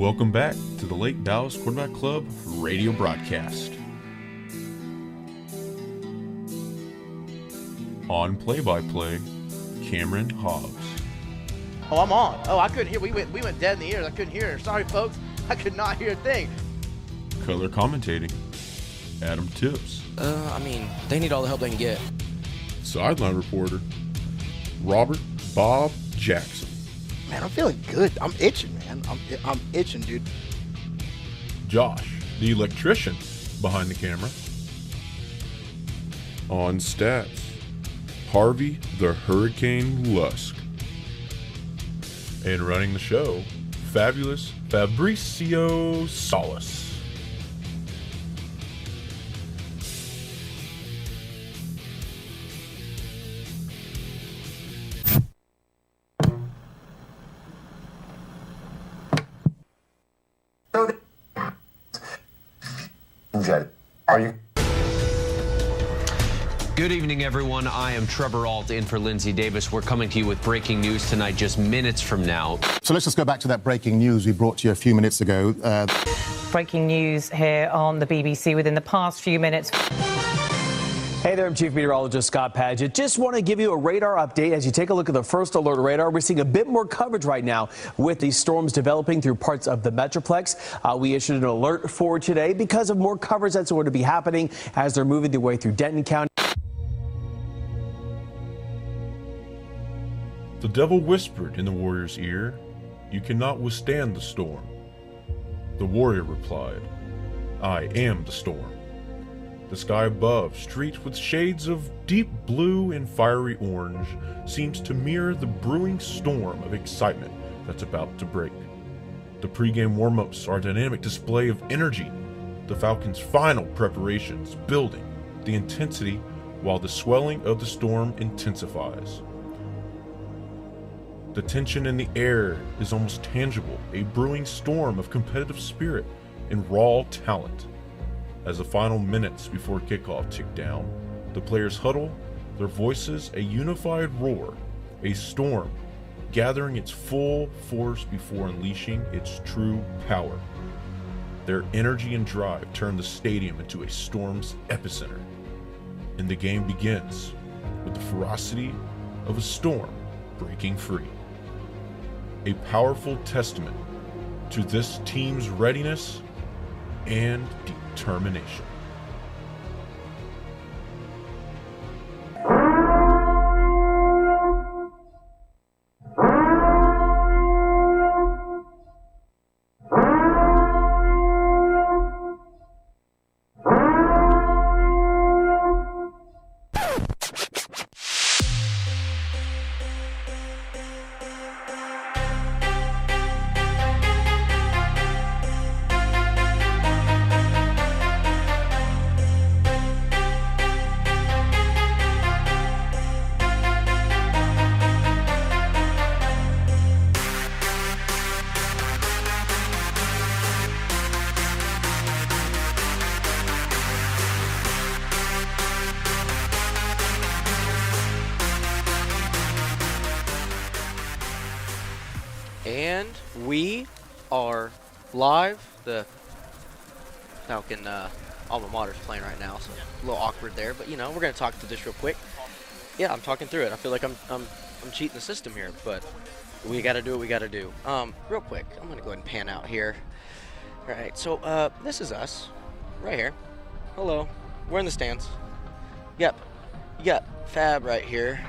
Welcome back to the Lake Dallas Quarterback Club radio broadcast. On play-by-play, Cameron Hobbs. Oh, I'm on. Oh, I couldn't hear. We went dead in the ears. I couldn't hear. Sorry, folks. I could not hear a thing. Color commentating, Adam Tips. They need all the help they can get. Sideline reporter, Robert Bob Jackson. Man, I'm feeling good. I'm itching, man. I'm itching, dude. Josh, the electrician behind the camera. On stats, Harvey the Hurricane Lusk. And running the show, fabulous Fabricio Salas. Are you? Good evening, everyone. I am Trevor Alt in for Lindsay Davis. We're coming to you with breaking news tonight just minutes from now. So let's just go back to that breaking news we brought to you a few minutes ago. Breaking news here on the BBC within the past few minutes. Hey there, I'm Chief Meteorologist Scott Padgett. Just want to give you a radar update as you take a look at the first alert radar. We're seeing a bit more coverage right now with these storms developing through parts of the Metroplex. We issued an alert for today because of more coverage that's going to be happening as they're moving their way through Denton County. The devil whispered in the warrior's ear, "You cannot withstand the storm." The warrior replied, "I am the storm." The sky above, streaked with shades of deep blue and fiery orange, seems to mirror the brewing storm of excitement that's about to break. The pregame warm-ups are a dynamic display of energy, the Falcons' final preparations building the intensity while the swelling of the storm intensifies. The tension in the air is almost tangible, a brewing storm of competitive spirit and raw talent. As the final minutes before kickoff tick down, the players huddle, their voices a unified roar, a storm gathering its full force before unleashing its true power. Their energy and drive turn the stadium into a storm's epicenter, and the game begins with the ferocity of a storm breaking free. A powerful testament to this team's readiness and determination. And we are live. The Falcon alma mater's playing right now, so a little awkward there. But, you know, we're going to talk through this real quick. Yeah, I'm talking through it. I feel like I'm cheating the system here, but we got to do what we got to do. Real quick, I'm going to go ahead and pan out here. All right, so this is us right here. Hello. We're in the stands. Yep. You got Fab right here.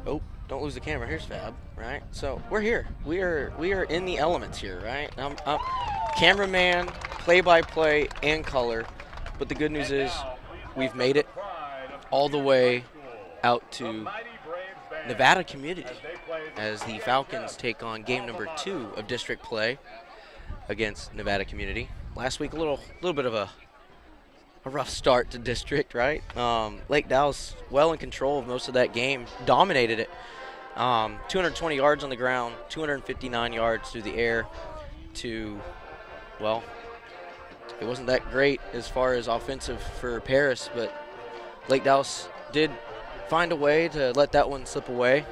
Oh, don't lose the camera. Here's Fab, right? So we're here. We are in the elements here, right? I'm cameraman, play-by-play, and color. But the good news is we've made it all the way out to Nevada Community as the Falcons take on game number 2 of district play against Nevada Community. Last week, a little bit of a rough start to district, right? Lake Dallas well in control of most of that game, dominated it. 220 yards on the ground, 259 yards through the air to, well, it wasn't that great as far as offensive for Paris, but Lake Dallas did find a way to let that one slip away.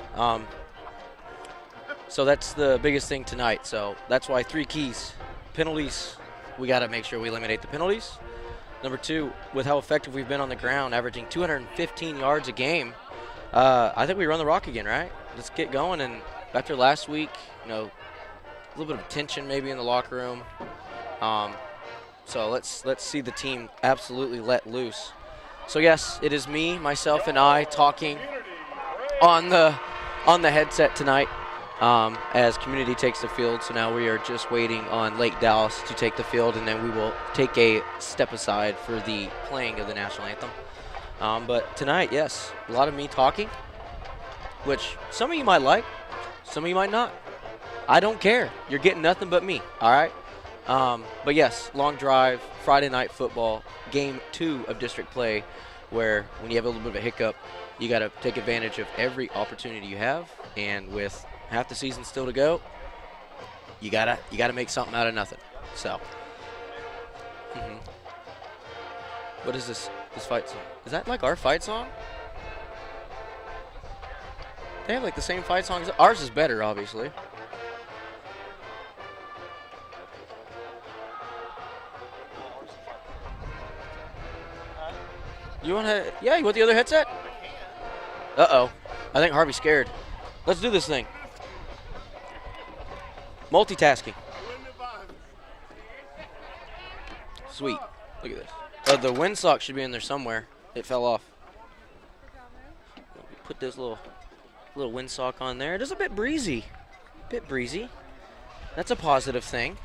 So that's the biggest thing tonight. So that's why 3 keys penalties, we got to make sure we eliminate the penalties. Number 2, with how effective we've been on the ground, averaging 215 yards a game, I think we run the rock again, right? Let's get going. And after last week, a little bit of tension maybe in the locker room. So let's see the team absolutely let loose. So yes, it is me, myself, and I talking on the headset tonight as community takes the field. So now we are just waiting on Lake Dallas to take the field, and then we will take a step aside for the playing of the national anthem. But tonight, yes, a lot of me talking, which some of you might like, some of you might not. I don't care. You're getting nothing but me, all right? But yes, long drive, Friday night football, game 2 of district play, where when you have a little bit of a hiccup, you got to take advantage of every opportunity you have. And with half the season still to go, you gotta make something out of nothing. So, what is this fight song? Is that like our fight song? They have like the same fight songs. Ours is better, obviously. You want to? Yeah, you want the other headset? Uh-oh. I think Harvey's scared. Let's do this thing. Multitasking. Sweet. Look at this. The windsock should be in there somewhere. It fell off. Put this little windsock on there. It is a bit breezy. That's a positive thing.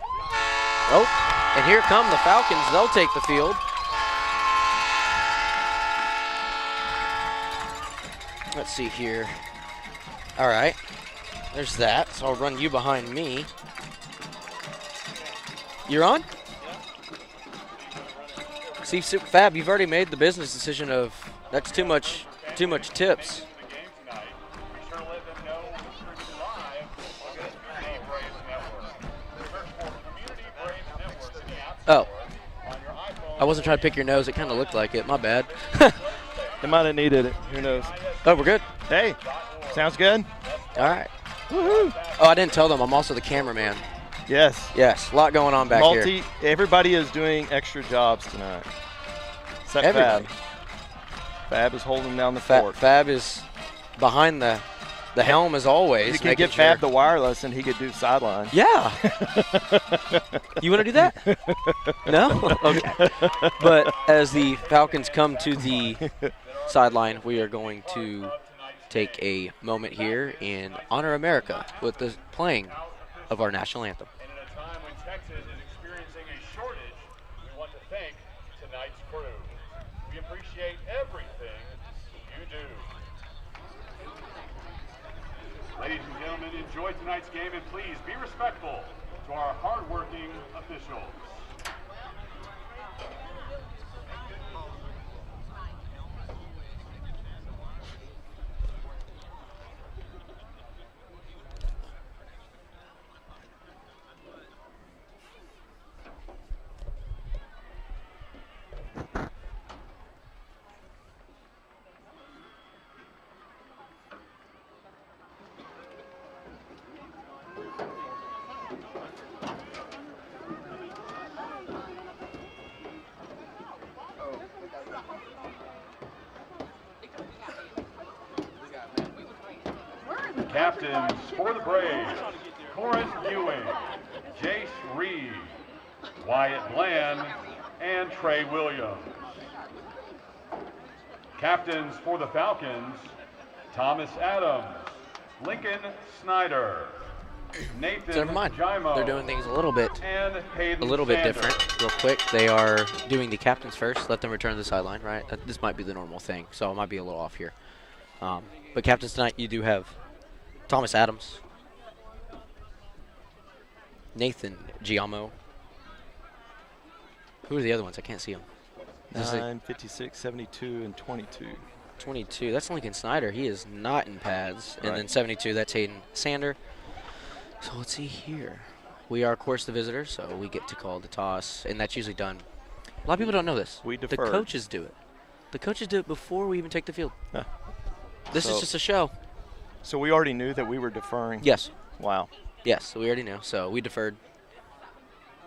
Oh, and here come the Falcons. They'll take the field. Let's see here. All right. There's that. So I'll run you behind me. You're on? See, Fab, you've already made the business decision of that's too much tips. Oh. I wasn't trying to pick your nose. It kind of looked like it. My bad. They might have needed it. Who knows? Oh, we're good. Hey, sounds good. All right. Woohoo. Oh, I didn't tell them I'm also the cameraman. Yes. Yes, a lot going on back here. Everybody is doing extra jobs tonight. Except Everybody. Fab. Fab is holding down the fort. Fab is behind the helm as always. You could give Fab the wireless and he could do sideline. Yeah. You want to do that? No? Okay. But as the Falcons come to the sideline, we are going to take a moment here and honor America with the playing of our national anthem. And in a time when Texas is experiencing a shortage, we want to thank tonight's crew. We appreciate everything you do. Ladies and gentlemen, enjoy tonight's game and please be respectful to our hardworking officials. Captains for the Braves, Corinth Ewing, Jace Reed, Wyatt Bland, and Trey Williams. Captains for the Falcons, Thomas Adams, Lincoln Snyder, Nathan So never mind. Jimo, They're doing things a little bit Hayden Sanders. different. Real quick, they are doing the captains first. Let them return to the sideline, right? This might be the normal thing, so it might be a little off here. But captains tonight, you do have Thomas Adams, Nathan Giamo. Who are the other ones? I can't see them. 9, 56, 72, and 22. 22. That's Lincoln Snyder. He is not in pads. And Right. then 72, that's Hayden Sander. So let's see here. We are, of course, the visitors, so we get to call the toss, and that's usually done. A lot of people don't know this. We The defer. coaches do it. The coaches do it before we even take the field. Huh. This is So- just a show. So we already knew that we were deferring. Yes. Wow. Yes, so we already knew. So we deferred.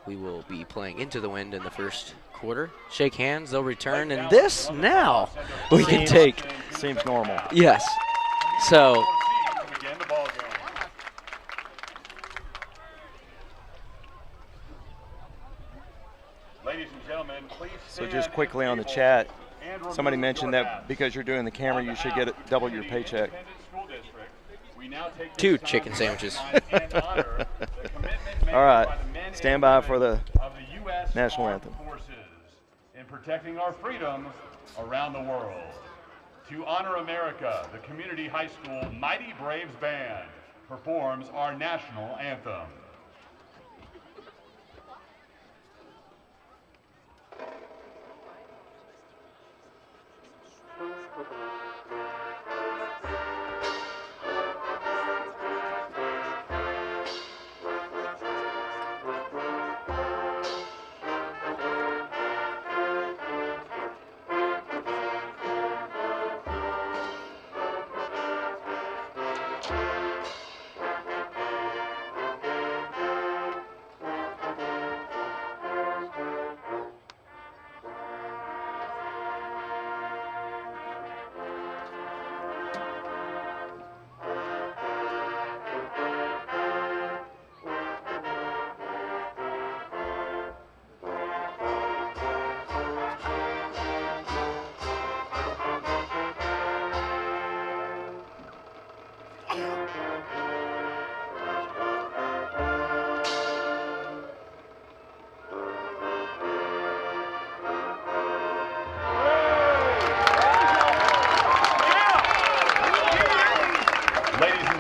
we will be playing into the wind in the first quarter. Shake hands, they'll return, and this now we can take. Seems normal. Yes. So. Ladies and gentlemen, please So just quickly on the chat, somebody mentioned that because you're doing the camera, you should get double your paycheck. 2 chicken sandwiches. All right, stand by for the national anthem. In protecting our freedoms around the world. To honor America, the Community High School Mighty Braves Band performs our national anthem.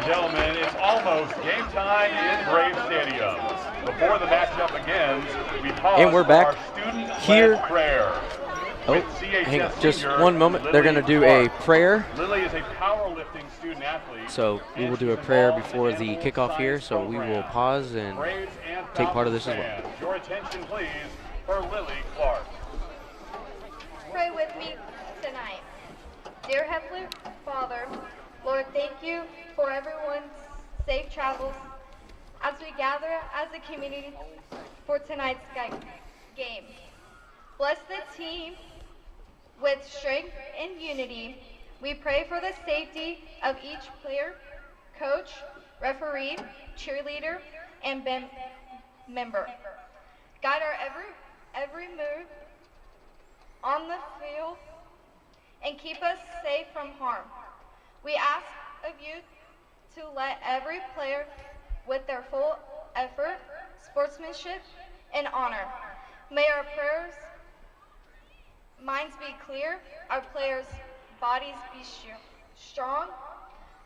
Gentlemen, it's almost game time in Brave Stadium. Before the matchup begins, we pause and we're back for our student here. Prayer. Oh, hang on, just one moment. They're going to do a prayer. Lily is a powerlifting student athlete. So we will do a prayer before the kickoff here. So we will pause and take part of this as well. Your attention, please, for Lily Clark. Pray with me tonight. Dear Heavenly Father, Lord, thank you for everyone's safe travels as we gather as a community for tonight's game. Bless the team with strength and unity. We pray for the safety of each player, coach, referee, cheerleader, and member. Guide our every move on the field and keep us safe from harm. We ask of you to let every player with their full effort, sportsmanship, and honor. May our prayers, minds be clear, our players' bodies be strong,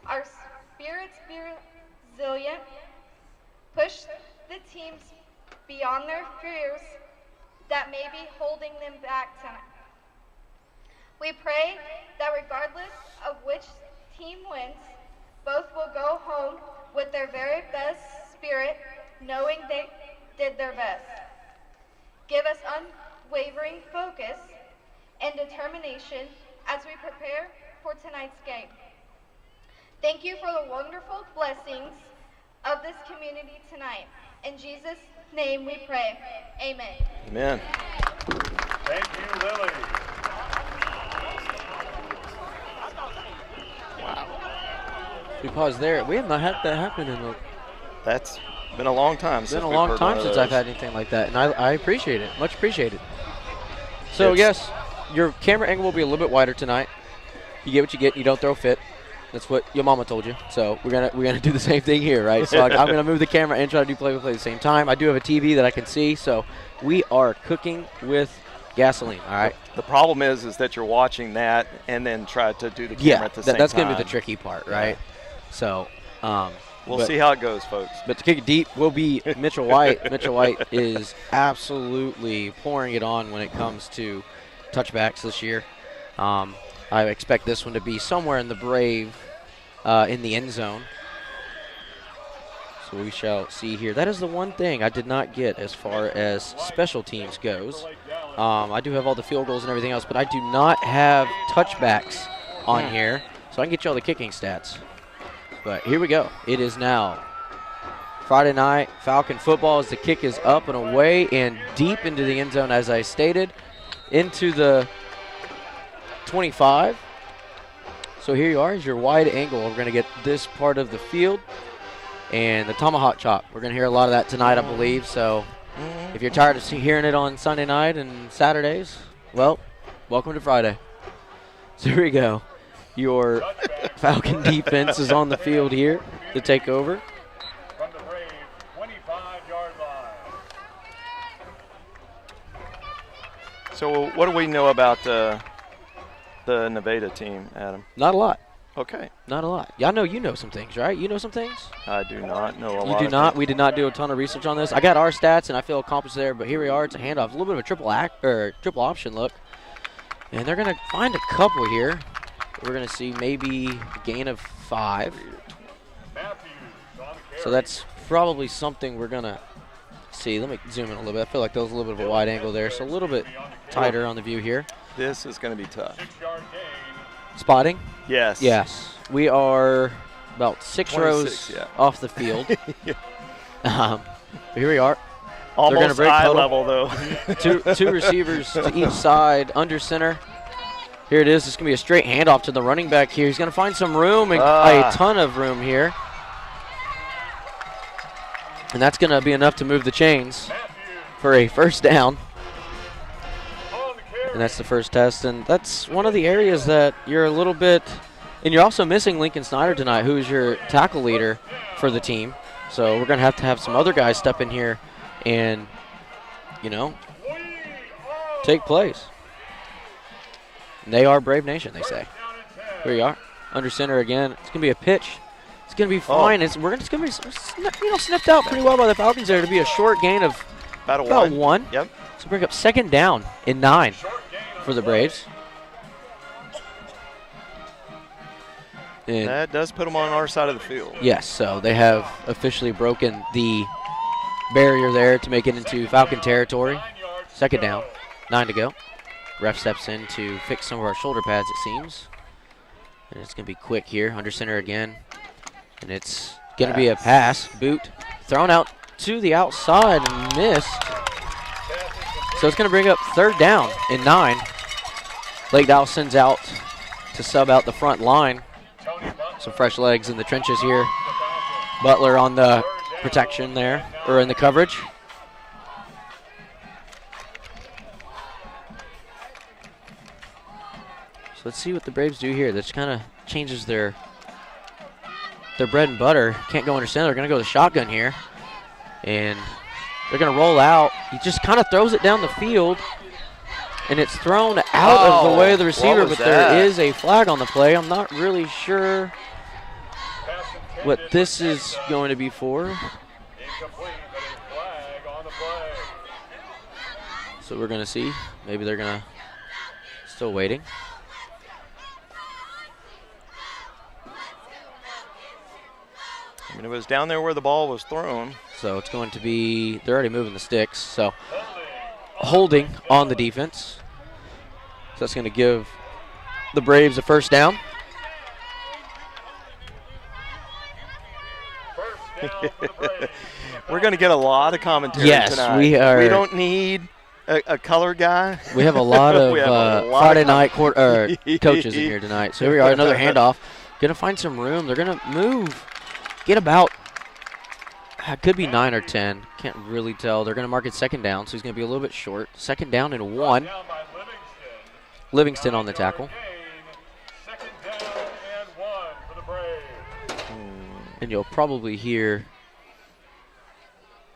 our spirits be resilient, push the teams beyond their fears that may be holding them back tonight. We pray that regardless of which team wins, both will go home with their very best spirit, knowing they did their best. Give us unwavering focus and determination as we prepare for tonight's game. Thank you for the wonderful blessings of this community tonight. In Jesus' name we pray. Amen. Amen. Thank you, Lily. We pause there. We have not had that happen in a. That's been a long time. It's been a long time since I've had anything like that, and I appreciate it. Much appreciated. So yes, your camera angle will be a little bit wider tonight. You get what you get. You don't throw a fit. That's what your mama told you. So we're gonna do the same thing here, right? So I'm gonna move the camera and try to do play-by-play at the same time. I do have a TV that I can see, so we are cooking with gasoline. All right. The problem is that you're watching that and then try to do the camera at the same time. That's gonna be the tricky part, right? So we'll see how it goes, folks. But to kick it deep will be Mitchell White. Mitchell White is absolutely pouring it on when it comes to touchbacks this year. I expect this one to be somewhere in the Brave, in the end zone. So we shall see here. That is the one thing I did not get as far as special teams goes. I do have all the field goals and everything else, but I do not have touchbacks on here, so I can get you all the kicking stats. But here we go. It is now Friday night Falcon football as the kick is up and away and deep into the end zone, as I stated, into the 25. So here you are is your wide angle. We're going to get this part of the field and the tomahawk chop. We're going to hear a lot of that tonight, I believe. So if you're tired of hearing it on Sunday night and Saturdays, well, welcome to Friday. So here we go. Your Falcon defense is on the field here to take over. From the Brave 25-yard line. So what do we know about the Nevada team, Adam? Not a lot. Okay. Not a lot. Yeah, I know you know some things, right? You know some things? I do not know a lot. You do not? We did not do a ton of research on this. I got our stats, and I feel accomplished there, but here we are. It's a handoff. A little bit of a triple option look. And they're going to find a couple here. We're going to see maybe a gain of 5. So that's probably something we're going to see. Let me zoom in a little bit. I feel like there was a little bit of a wide angle there, so a little bit tighter on the view here. This is going to be tough. Spotting? Yes. Yes. We are about 6 rows off the field. Here we are. Almost They're gonna break eye total. level, though. two receivers to each side, under center. Here it is. It's going to be a straight handoff to the running back here. He's going to find some room, and a ton of room here. And that's going to be enough to move the chains for a first down. And that's the first test. And that's one of the areas that you're a little bit – and you're also missing Lincoln Snyder tonight, who's your tackle leader for the team. So we're going to have some other guys step in here and, you know, take plays. And they are Brave Nation, they say. Here you are, under center again. It's going to be a pitch. It's going to be fine. It's going to be sniffed out pretty well by the Falcons there to be a short gain of about one. Yep. So bring up second down and 9 for the Braves. And that does put them on our side of the field. yes, so they have officially broken the barrier there to make it into Falcon territory. Second down, 9 to go. Ref steps in to fix some of our shoulder pads, it seems. And it's going to be quick here, under center again. And it's going to be a pass, boot, thrown out to the outside and missed. So it's going to bring up third down and 9. Lake Dow sends out to sub out the front line. Some fresh legs in the trenches here. Butler on the protection there, or in the coverage. So let's see what the Braves do here. This kind of changes their bread and butter. Can't go under center. They're going to go the shotgun here. And they're going to roll out. He just kind of throws it down the field. And it's thrown out of the way of the receiver, but there is a flag on the play. I'm not really sure what this is going to be for. So we're going to see. Maybe they're going to still waiting. I mean, it was down there where the ball was thrown. So it's going to be, they're already moving the sticks. So holding on the defense. So that's going to give the Braves a first down. We're going to get a lot of commentary tonight. We are. We don't need a color guy. We have a lot of Friday night coaches in here tonight. So here we are, another handoff. Going to find some room. They're going to move. Get about, it could be 9 or 10. Can't really tell. They're going to mark it second down, so he's going to be a little bit short. Second down and 1. Livingston on the tackle. And you'll probably hear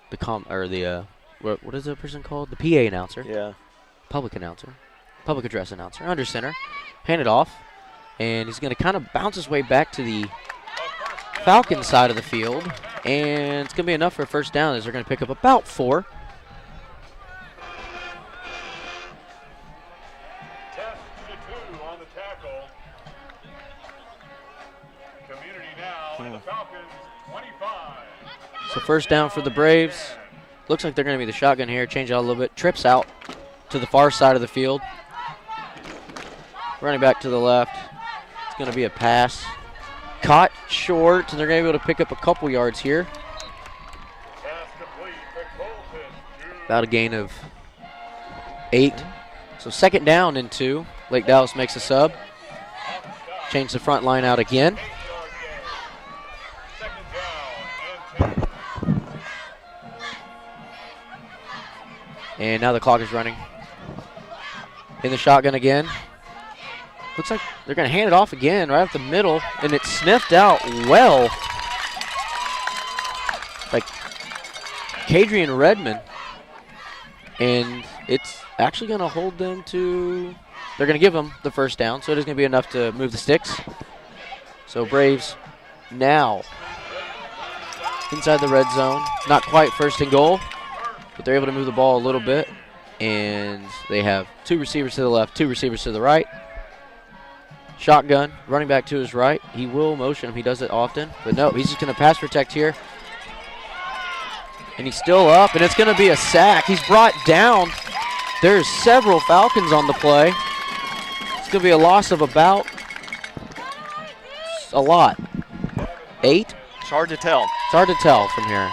the what is the person called? The PA announcer. Yeah. Public address announcer. Under center. Hand it off. And he's going to kind of bounce his way back to the Falcon side of the field. And it's going to be enough for a first down as they're going to pick up about 4. So first down for the Braves. Looks like they're going to be the shotgun here. Change out a little bit. Trips out to the far side of the field. Running back to the left. It's going to be a pass. Caught short, and they're going to be able to pick up a couple yards here. About a gain of 8. So 2nd down and 2. Lake Dallas makes a sub. Change the front line out again. And now the clock is running. In the shotgun again. Looks like they're going to hand it off again right up the middle, and it's sniffed out well. Like Kadrian Redmond. And it's actually going to hold them to, they're going to give them the 1st down, so it is going to be enough to move the sticks. So Braves now inside the red zone. Not quite 1st and goal, but they're able to move the ball a little bit. And they have 2 receivers to the left, 2 receivers to the right. Shotgun, running back to his right. He will motion him. He does it often. But no, he's just going to pass protect here. And he's still up, and it's going to be a sack. He's brought down. There's several Falcons on the play. It's going to be a loss of about a lot. 8? It's hard to tell. It's hard to tell from here.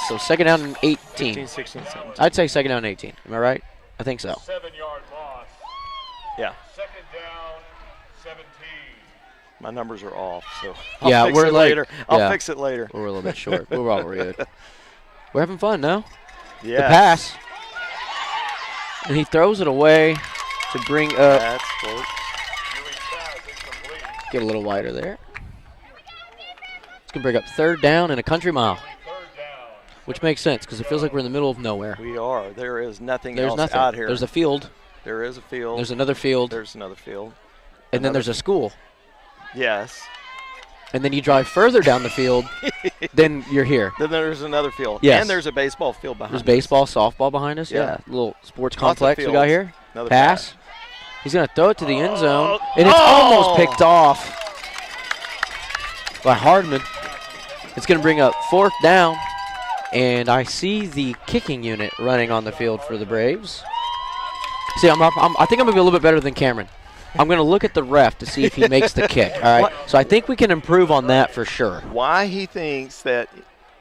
So 2nd down and 18. 15, 16, 17. I'd say 2nd down and 18. Am I right? I think so. 7-yard loss. Yeah. 2nd down, 17. My numbers are off, so yeah, I'll fix we're it like, later. I'll fix it later. We're a little bit short. We're all good. We're having fun now. Yeah. The pass. And he throws it away to bring up. That's close. Get a little wider there. It's going to bring up 3rd down and a country mile. Which makes sense because it feels like we're in the middle of nowhere. We are. There is nothing There's else nothing. out here. There's a field. There is a field. There's another field. There's another field. And then there's a school. Yes. And then you drive further down the field, then you're here. Then there's another field. Yes. And there's a baseball field behind There's us. baseball, softball behind us. Yeah. Little sports complex we got here. Another pass. He's going to throw it to the end zone. And it's almost picked off by Hardman. It's going to bring up 4th down. And I see the kicking unit running on the field for the Braves. See, I think I'm going to be a little bit better than Cameron. I'm going to look at the ref to see if he makes the kick. All right. So I think we can improve on that for sure. Why he thinks that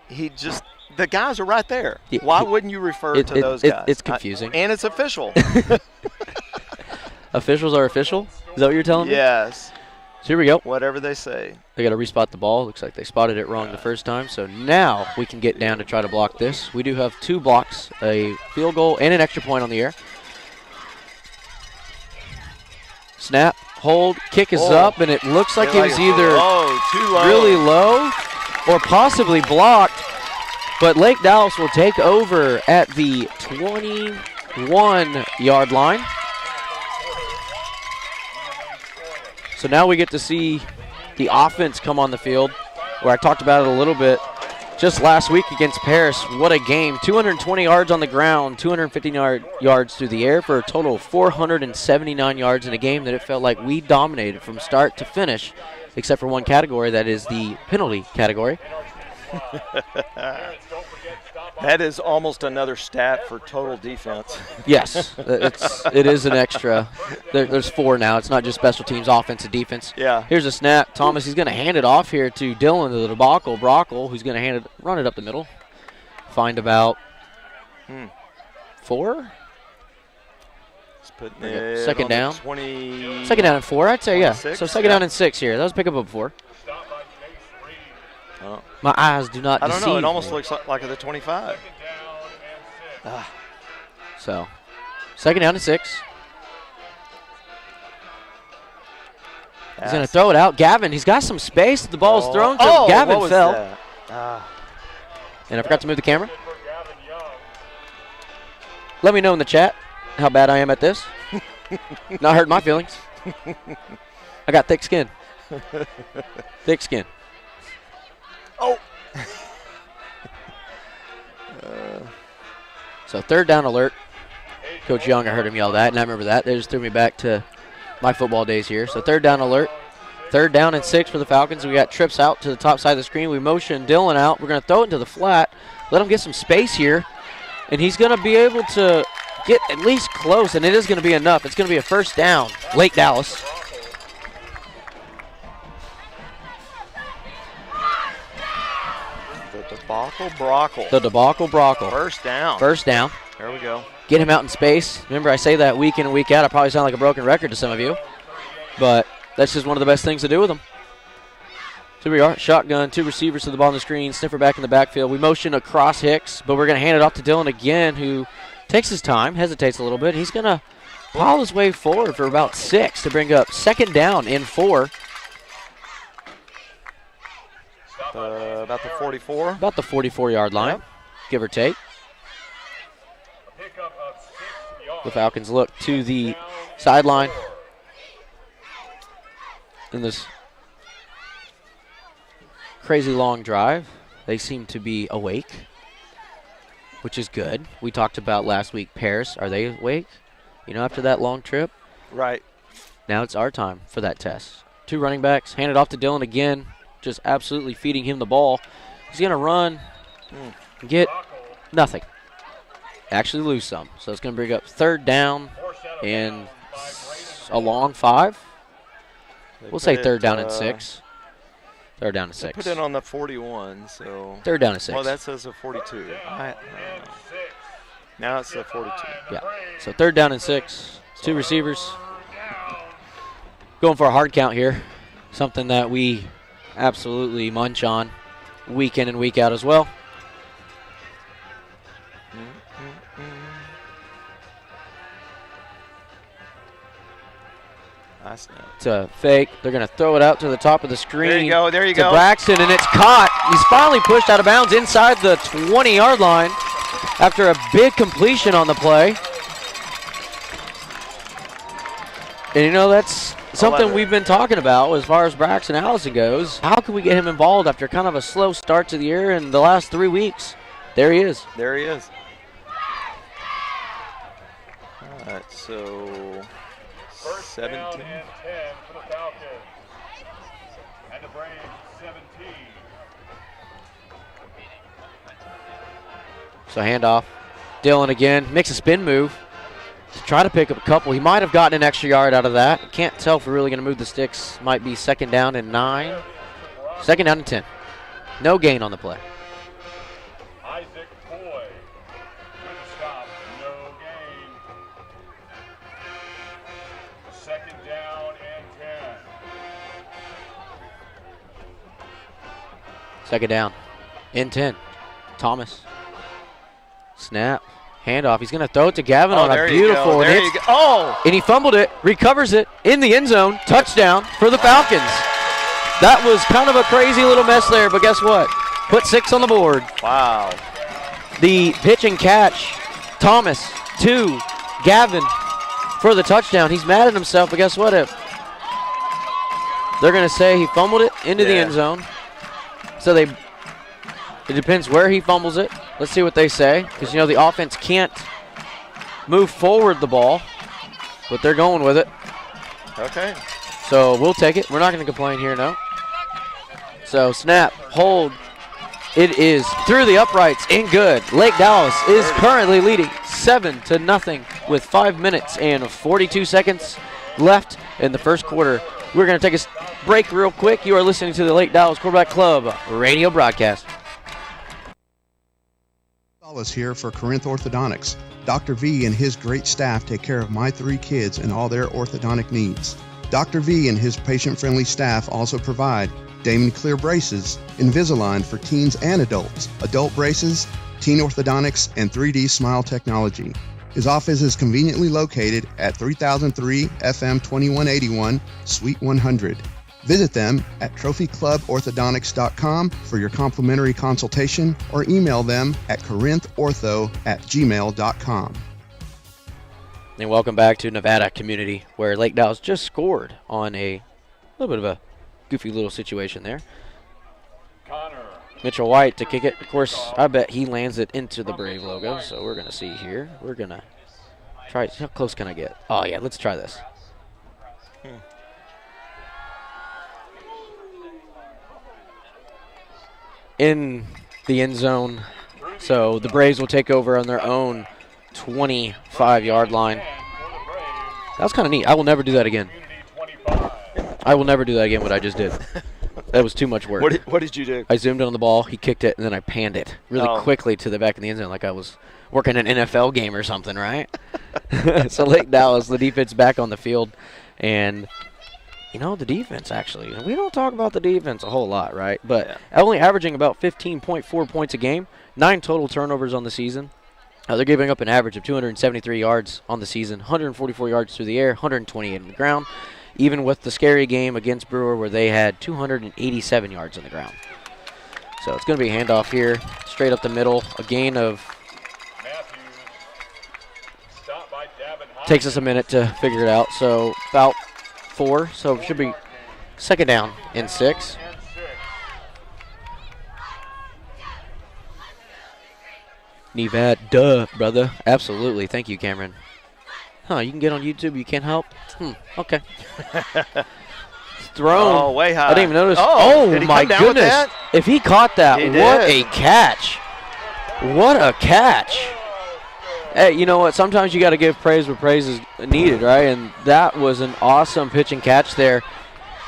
the guys are right there. Yeah, Why wouldn't you refer to those guys? It's confusing. And it's official. Officials are official? Is that what you're telling me? Yes. So here we go. Whatever they say. They got to respot the ball. Looks like they spotted it wrong the first time. So now we can get down to try to block this. We do have 2 blocks, a field goal and an extra point on the air. Snap, hold, kick is up, and it looks like it was either too low. really low or possibly blocked. But Lake Dallas will take over at the 21-yard line. So now we get to see the offense come on the field, where I talked about it a little bit just last week against Paris. What a game. 220 yards on the ground, 250 yards through the air for a total of 479 yards in a game that it felt like we dominated from start to finish, except for one category, that is the penalty category. That is almost another stat for total defense. Yes, it is an extra. There's 4 now. It's not just special teams, offense, and defense. Yeah. Here's a snap. Thomas, he's going to hand it off here to Dylan, the debacle, Brockle, who's going to run it up the middle. Find about 4? Second down. 20. Second down and 4, I'd say, yeah. 6, So second down and 6 here. That was a pickup of 4. Oh. My eyes do not deceive. I don't know. It almost looks like at the 25. So, second down and 6. He's going to throw it out. Gavin, he's got some space. The ball is thrown to him. Gavin fell. And I forgot to move the camera. Let me know in the chat how bad I am at this. Not hurting my feelings. I got thick skin. Thick skin. Oh. So 3rd down alert. Coach Young, I heard him yell that, and I remember that. They just threw me back to my football days here. So 3rd down alert. 3rd down and 6 for the Falcons. We got trips out to the top side of the screen. We motion Dylan out. We're going to throw it into the flat. Let him get some space here. And he's going to be able to get at least close, and it is going to be enough. It's going to be a 1st down. Lake Dallas. The debacle Brockle. The debacle Brockle. 1st down. 1st down. There we go. Get him out in space. Remember, I say that week in and week out. I probably sound like a broken record to some of you, but that's just one of the best things to do with him. So we are. Shotgun, 2 receivers to the ball on the screen. Sniffer back in the backfield. We motion across Hicks, but we're going to hand it off to Dylan again, who takes his time, hesitates a little bit. He's going to plow his way forward for about 6 to bring up 2nd down in 4. About the 44. About the 44-yard line, yep. Give or take. The Falcons look to the sideline in this crazy long drive. They seem to be awake, which is good. We talked about last week pairs. Are they awake? You know, after that long trip? Right. Now it's our time for that test. 2 running backs. Hand it off to Dylan again. Just absolutely feeding him the ball. He's going to run and get nothing. Actually lose some. So it's going to bring up 3rd down and a long 5. We'll say 3rd down and 6. 3rd down and 6. Put it on the 41, so. 3rd down and 6. Well, that says a 42. Now it's a 42. Yeah. So 3rd down and 6. 2 receivers. Going for a hard count here. Something that we absolutely munch on week in and week out as well. It's a fake. They're going to throw it out to the top of the screen. There you go. There you go. To Braxton, and it's caught. He's finally pushed out of bounds inside the 20-yard line after a big completion on the play. And, you know, that's something we've been talking about as far as Braxton Allison goes. How can we get him involved after kind of a slow start to the year in the last 3 weeks? There he is. There he is. All right, so 17. Down and 10 for the Falcons. And the Braves 17. So handoff. Dylan again. Makes a spin move to try to pick up a couple. He might have gotten an extra yard out of that. Can't tell if we're really going to move the sticks. Might be 2nd down and 9. 2nd down and 10. No gain on the play. Isaac Boy with a stop. No gain. 2nd down and 10. 2nd down and 10. Thomas. Snap. Handoff. He's going to throw it to Gavin on a beautiful. There you go. Oh! And he fumbled it, recovers it in the end zone. Touchdown for the Falcons. That was kind of a crazy little mess there, but guess what? Put 6 on the board. Wow. The pitch and catch. Thomas to Gavin for the touchdown. He's mad at himself, but guess what? They're going to say he fumbled it into the end zone. So it depends where he fumbles it. Let's see what they say, because, you know, the offense can't move forward the ball, but they're going with it. Okay. So we'll take it. We're not going to complain here, no. So snap, hold. It is through the uprights and good. Lake Dallas is currently leading 7-0 with 5 minutes and 42 seconds left in the first quarter. We're going to take a break real quick. You are listening to the Lake Dallas Quarterback Club radio broadcast. Here for Corinth Orthodontics. Dr. V and his great staff take care of my 3 kids and all their orthodontic needs. Dr. V and his patient-friendly staff also provide Damon Clear braces, Invisalign for teens and adults, adult braces, teen orthodontics, and 3D smile technology. His office is conveniently located at 3003 FM 2181, Suite 100. Visit them at trophycluborthodontics.com for your complimentary consultation or email them at corinthortho@gmail.com. And welcome back to Nevada Community, where Lake Dallas just scored on a little bit of a goofy little situation there. Mitchell White to kick it. Of course, I bet he lands it into the Brave logo, so we're going to see here. We're going to try. How close can I get? Oh, yeah, let's try this. In the end zone, so the Braves will take over on their own 25-yard line. That was kind of neat. I will never do that again. I will never do that again, what I just did. That was too much work. What did you do? I zoomed in on the ball, he kicked it, and then I panned it really quickly to the back of the end zone like I was working an NFL game or something, right? So Lake Dallas, the defense back on the field. And, the defense actually, we don't talk about the defense a whole lot, right? But only averaging about 15.4 points a game, 9 total turnovers on the season. They're giving up an average of 273 yards on the season, 144 yards through the air, 128 on the ground, even with the scary game against Brewer where they had 287 yards on the ground. So it's going to be a handoff here, straight up the middle, a gain of takes us a minute to figure it out. So about 4, so it should be second down and 6. Nevada, brother. Absolutely. Thank you, Cameron. You can get on YouTube. You can't help? Okay. Thrown. Oh, way high. I didn't even notice. Did he my come down with goodness. that? If he caught that, He what did. a catch. What a catch. Hey, you know what? Sometimes you got to give praise where praise is needed, right? And that was an awesome pitch and catch there.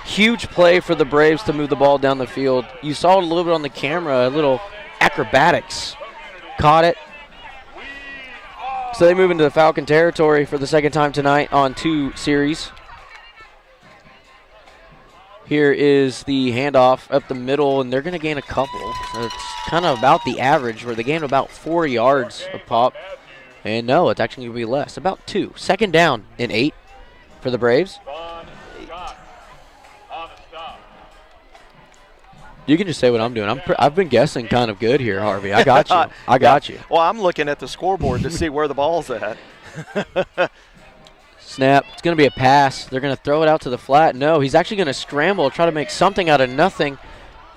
Huge play for the Braves to move the ball down the field. You saw it a little bit on the camera, a little acrobatics. Caught it. So they move into the Falcon territory for the second time tonight on 2 series. Here is the handoff up the middle, and they're going to gain a couple. So it's kind of about the average where they gain about 4 yards a pop. And no, it's actually going to be less, about 2. Second down and 8 for the Braves. You can just say what I'm doing. I've been guessing kind of good here, Harvey. I got you. I got you. Well, I'm looking at the scoreboard to see where the ball's at. Snap. It's going to be a pass. They're going to throw it out to the flat. No, he's actually going to scramble, try to make something out of nothing.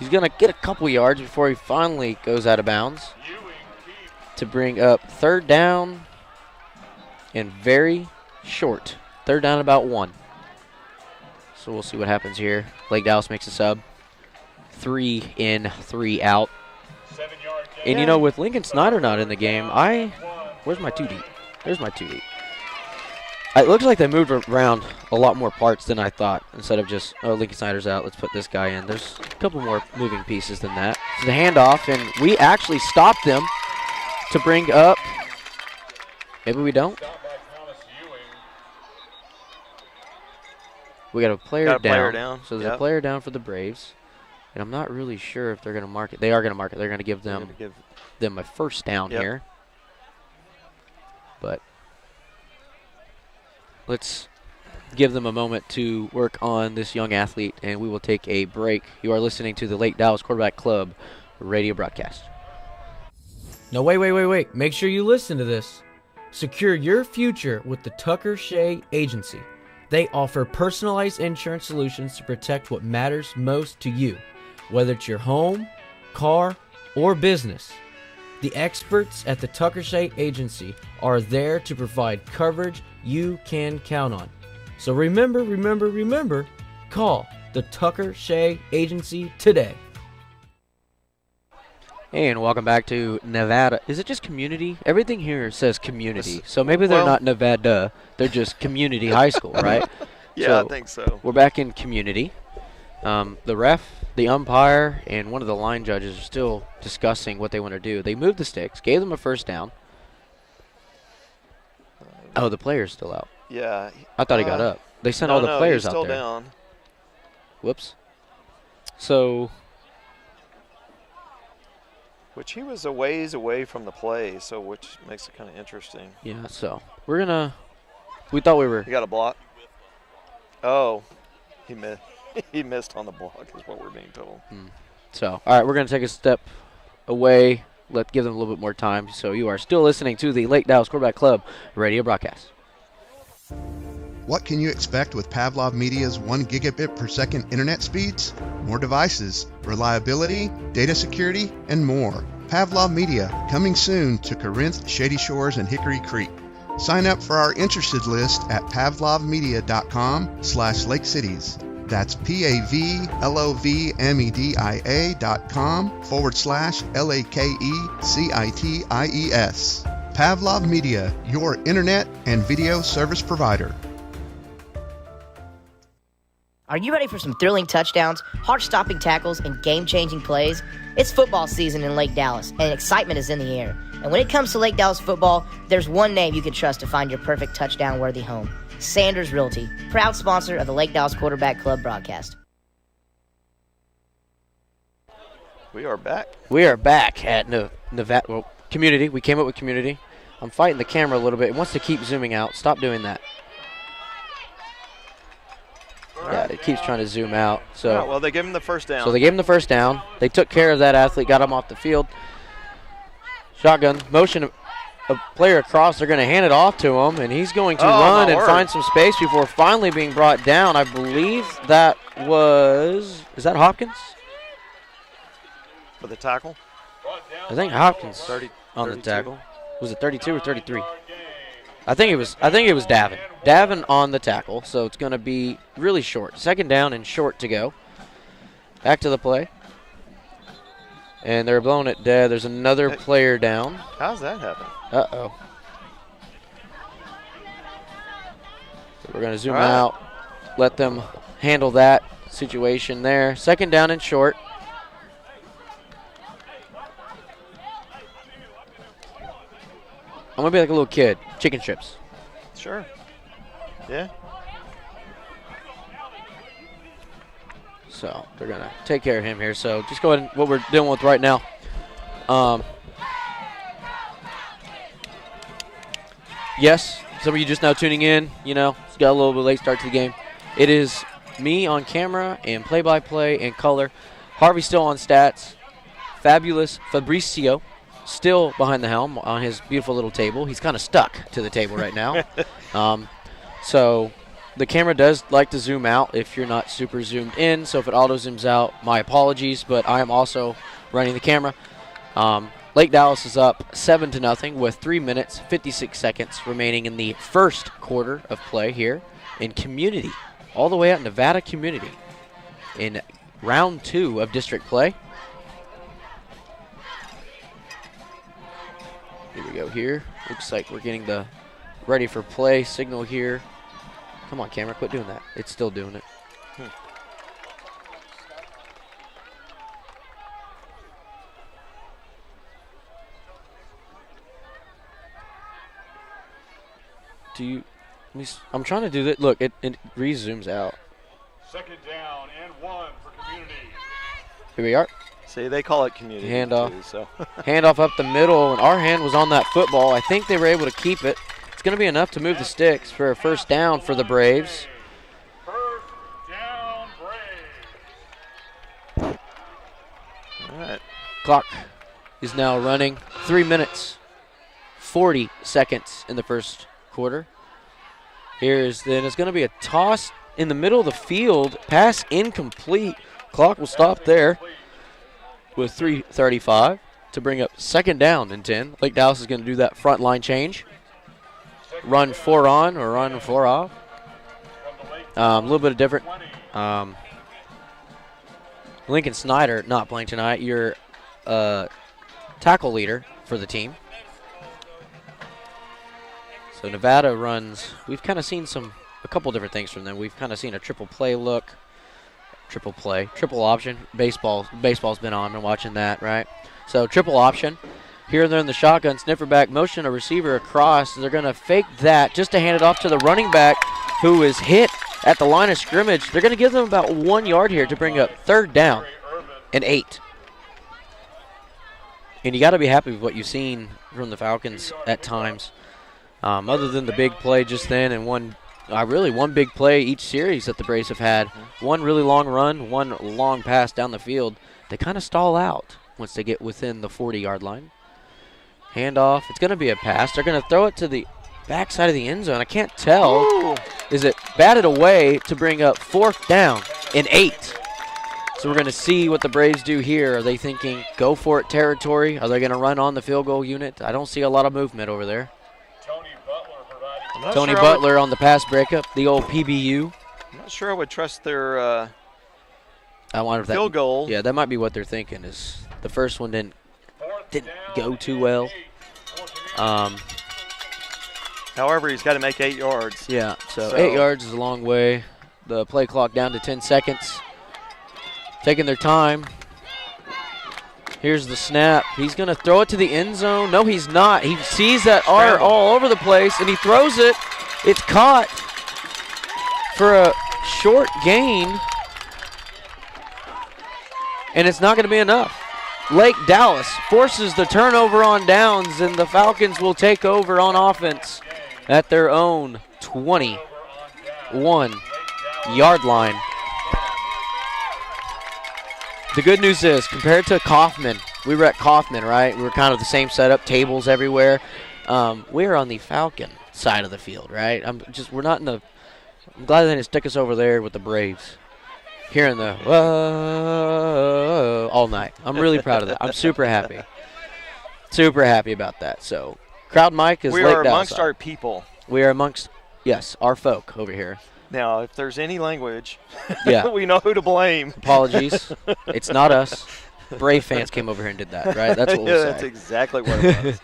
He's going to get a couple yards before he finally goes out of bounds to bring up third down and very short. Third down about 1. So we'll see what happens here. Lake Dallas makes a sub. 3 in, 3 out. And, with Lincoln Snyder not in the game, where's my 2 deep? There's my 2 deep. It looks like they moved around a lot more parts than I thought. Instead of just, Lincoln Snyder's out, let's put this guy in. There's a couple more moving pieces than that. So the handoff, and we actually stopped them to bring up. Maybe we don't. We got a player down. So there's a player down for the Braves. And I'm not really sure if they're going to mark it. They are going to mark it. They're going to give them a first down here. But let's give them a moment to work on this young athlete, and we will take a break. You are listening to the Lake Dallas Quarterback Club radio broadcast. No, wait. Make sure you listen to this. Secure your future with the Tucker Shea Agency. They offer personalized insurance solutions to protect what matters most to you. Whether it's your home, car, or business, the experts at the Tucker Shea Agency are there to provide coverage you can count on. So remember, call the Tucker Shea Agency today. And welcome back to Nevada. Is it just community? Everything here says community. So maybe they're not Nevada. They're just community high school, right? Yeah, I think so. We're back in community. The ref, the umpire, and one of the line judges are still discussing what they want to do. They moved the sticks, gave them a first down. Oh, the player's still out. Yeah. I thought he got up. They sent all the players he's out there. still down. Whoops. So. Which he was a ways away from the play, so which makes it kind of interesting. Yeah, so we're going to. We thought we were. He got a block. Oh, he missed. He missed on the block is what we're being told. So, all right, we're going to take a step away. Let's give them a little bit more time. So you are still listening to the Lake Dallas Quarterback Club radio broadcast. What can you expect with Pavlov Media's 1 gigabit per second internet speeds? More devices, reliability, data security, and more. Pavlov Media, coming soon to Corinth, Shady Shores, and Hickory Creek. Sign up for our interested list at pavlovmedia.com/Lake Cities. That's PAVLOVmedia.com/LAKECITIES. Pavlov Media, your internet and video service provider. Are you ready for some thrilling touchdowns, heart-stopping tackles, and game-changing plays? It's football season in Lake Dallas, and excitement is in the air. And when it comes to Lake Dallas football, there's one name you can trust to find your perfect touchdown-worthy home. Sanders Realty, proud sponsor of the Lake Dallas Quarterback Club broadcast. We are back. We are back at Nevada. Well, Community. We came up with Community. I'm fighting the camera a little bit. It wants to keep zooming out. Stop doing that. Yeah, it keeps trying to zoom out. So yeah, well, they gave him the first down. So they gave him the first down. They took care of that athlete, got him off the field. Shotgun, motion a player across. They're going to hand it off to him, and he's going to run and find some space before finally being brought down. I believe that was – is that Hopkins? For the tackle? I think Hopkins 30, on 32. The tackle. Was it 32 or 33? I think it was Davin. Davin on the tackle, so it's going to be really short. Second down and short to go. Back to the play. And they're blowing it dead. There's another player down. How's that happen? Uh-oh. So we're going to zoom out, let them handle that situation there. Second down and short. I'm going to be like a little kid. Chicken strips. Sure. Yeah. So they're going to take care of him here. So just go ahead and what we're dealing with right now. Yes, some of you just now tuning in, you know, it's got a little bit late start to the game. It is me on camera and play-by-play and color. Harvey still on stats. Fabulous Fabricio still behind the helm on his beautiful little table. He's kind of stuck to the table right now. So the camera does like to zoom out if you're not super zoomed in. So if it auto zooms out, my apologies, but I am also running the camera. Lake Dallas is up 7-0 with 3 minutes, 56 seconds remaining in the first quarter of play here in Community, all the way out in Nevada Community in round 2 of district play. Here we go here. Looks like we're getting the ready for play signal here. Come on, camera, quit doing that. It's still doing it. I'm trying to do that. Look, it re-zooms out. Second down and 1 for Community. Here we are. See, they call it Community. Handoff. Too, so. Handoff up the middle, and our hand was on that football. I think they were able to keep it. It's going to be enough to move the sticks for a first down for the Braves. First down, Braves. All right. Clock is now running. 3 minutes, 40 seconds in the first quarter. It's going to be a toss in the middle of the field. Pass incomplete. Clock will stop there with 3:35 to bring up second down and 10. Lake Dallas is going to do that front line change. Run 4 on or run 4 off. A little bit of different. Lincoln Snyder not playing tonight. Your tackle leader for the team. So Nevada runs. We've kind of seen a couple different things from them. We've kind of seen a triple play look. Triple play, triple option. Baseball's been on. Been watching that, right? So triple option. Here they're in the shotgun, sniffer back, motion a receiver across. They're going to fake that just to hand it off to the running back who is hit at the line of scrimmage. They're going to give them about 1 yard here to bring up third down and 8. And you got to be happy with what you've seen from the Falcons at times. Other than the big play just then and one big play each series that the Braves have had. One really long run, one long pass down the field. They kind of stall out once they get within the 40-yard line. Handoff. It's going to be a pass. They're going to throw it to the backside of the end zone. I can't tell. Ooh. Is it batted away to bring up fourth down and 8? So we're going to see what the Braves do here. Are they thinking go for it territory? Are they going to run on the field goal unit? I don't see a lot of movement over there. Tony Butler on the pass breakup, the old PBU. I'm not sure I would trust their field goal. Yeah, that might be what they're thinking. Is the first one didn't go too well. However, he's got to make 8 yards. Yeah, so 8 yards is a long way. the play clock down to 10 seconds. Taking their time. Here's the snap. He's going to throw it to the end zone. No, he's not. He sees that R all over the place, and he throws it. It's caught for a short gain, and it's not going to be enough. Lake Dallas forces the turnover on downs, and the Falcons will take over on offense at their own 21-yard line. The good news is, compared to Kaufman, we were at Kaufman, right? We were kind of the same setup, tables everywhere. We're on the Falcon side of the field, right? We're not in the. I'm glad they didn't stick us over there with the Braves, hearing the whoa all night. I'm really proud of that. I'm super happy about that. So, crowd mic is. We are amongst our people. We are amongst, yes, our folk over here. Now, if there's any language, yeah, we know who to blame. Apologies. It's not us. Brave fans came over here and did that, right? That's what we'll say. That's exactly what it was.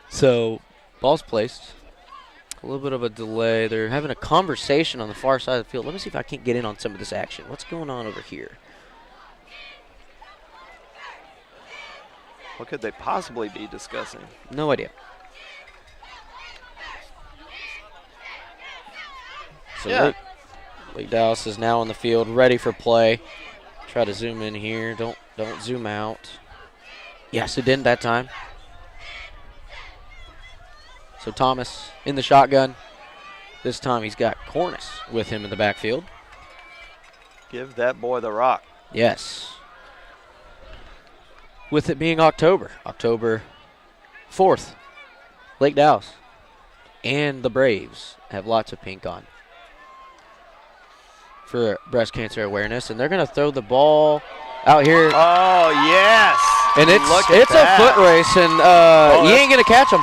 So, ball's placed. A little bit of a delay. They're having a conversation on the far side of the field. Let me see if I can't get in on some of this action. What's going on over here? What could they possibly be discussing? No idea. So yeah. Lake Dallas is now on the field, ready for play. Try to zoom in here. Don't zoom out. Yes, it didn't that time. So Thomas in the shotgun. This time he's got Cornice with him in the backfield. Give that boy the rock. Yes. With it being October 4th, Lake Dallas and the Braves have lots of pink on for breast cancer awareness, and they're going to throw the ball out here. Oh, yes. And it's a foot race, and you ain't going to catch him.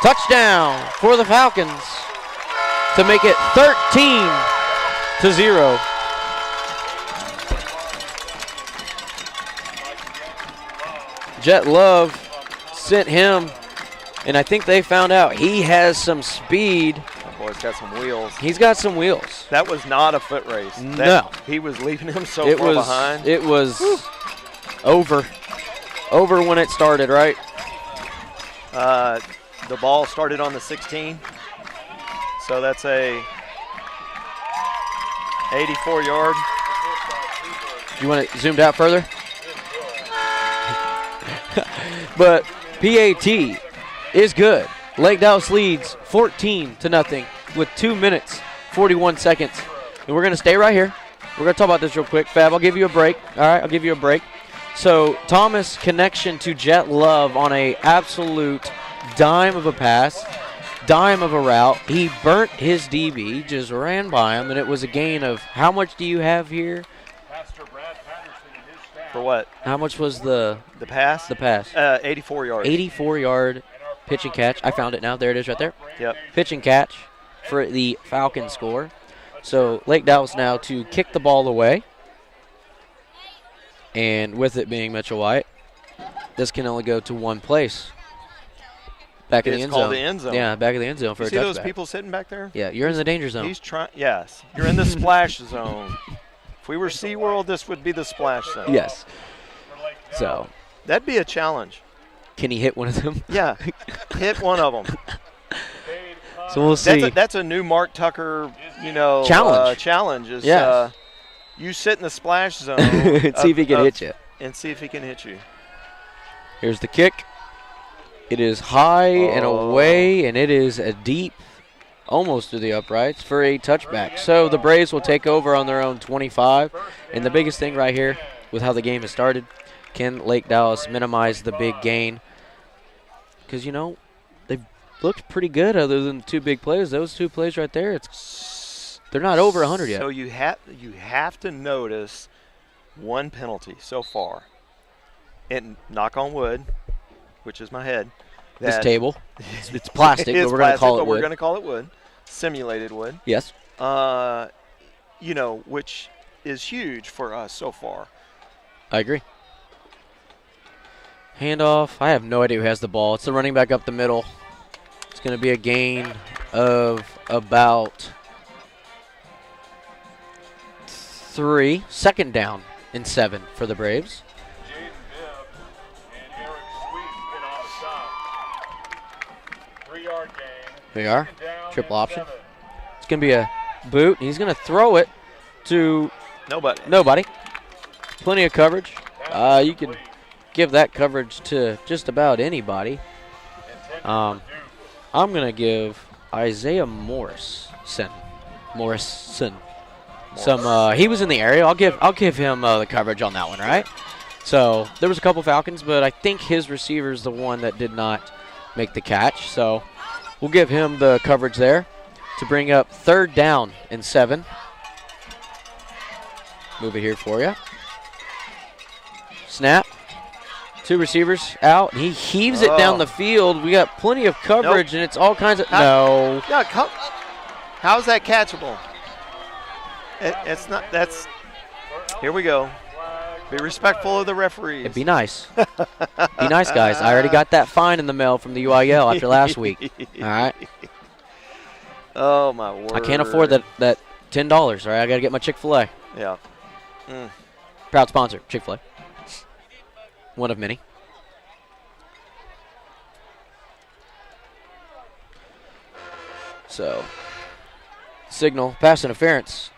Touchdown for the Falcons to make it 13-0. Jet Love sent him, and I think they found out he has some speed. That boy's got some wheels. He's got some wheels. That was not a foot race. No. He was leaving him so far behind. It was over when it started, right? The ball started on the 16, so that's a 84-yard. You want it zoomed out further? But PAT is good. Lake Dallas leads 14-0 with 2 minutes, 41 seconds. And we're going to stay right here. We're going to talk about this real quick. Fab, I'll give you a break. All right, I'll give you a break. So Thomas' connection to Jet Love on a absolute dime of a pass, dime of a route. He burnt his DB, just ran by him, and it was a gain of, how much do you have here? For what? How much was the pass? The pass. 84 yards. 84-yard pitch and catch. I found it now. There it is right there. Yep. Pitch and catch for the Falcon score. So Lake Dallas now to kick the ball away. And with it being Mitchell White, this can only go to one place. Back in the end zone. It's called the end zone. Yeah, back of the end zone for a touchback. See those people sitting back there? Yeah, you're in the danger zone. He's trying. Yes, you're in the splash zone. If we were SeaWorld, this would be the splash zone. Yes. So that'd be a challenge. Can he hit one of them? Yeah, hit one of them. So we'll see. That's a new Mark Tucker, challenge. Challenge is yes. You sit in the splash zone and see if he can hit you. And see if he can hit you. Here's the kick. It is high and away, and it is a deep, almost to the uprights for a touchback. So the Braves will take over on their own 25. And the biggest thing right here with how the game has started, can Lake Dallas minimize the big gain? Because, they've looked pretty good other than the two big plays. Those two plays right there, they're not over 100 yet. So you have to notice one penalty so far. And knock on wood, which is my head. This table. It's plastic, but we're going to call it wood. We're going to call it wood. Simulated wood. Yes. Which is huge for us so far. I agree. Handoff. I have no idea who has the ball. It's the running back up the middle. It's going to be a gain of about 3, 2nd down and 7 for the Braves. Here we are, triple option. It's going to be a boot. He's going to throw it to nobody. Plenty of coverage. You can give that coverage to just about anybody. I'm going to give Isaiah Morrison some. He was in the area. I'll give him the coverage on that one, right? So there was a couple Falcons, but I think his receiver is the one that did not make the catch. So we'll give him the coverage there to bring up 3rd down and 7. Move it here for you. Snap. 2 receivers out. He heaves it down the field. We got plenty of coverage, and it's all kinds of no. Yeah, how's that catchable? It's not. That's. Here we go. Be respectful of the referees. Be nice. Be nice, guys. I already got that fine in the mail from the UIL after last week. All right. Oh my word! I can't afford that $10. All right, I got to get my Chick-fil-A. Yeah. Proud sponsor, Chick-fil-A. One of many. So, signal, pass interference.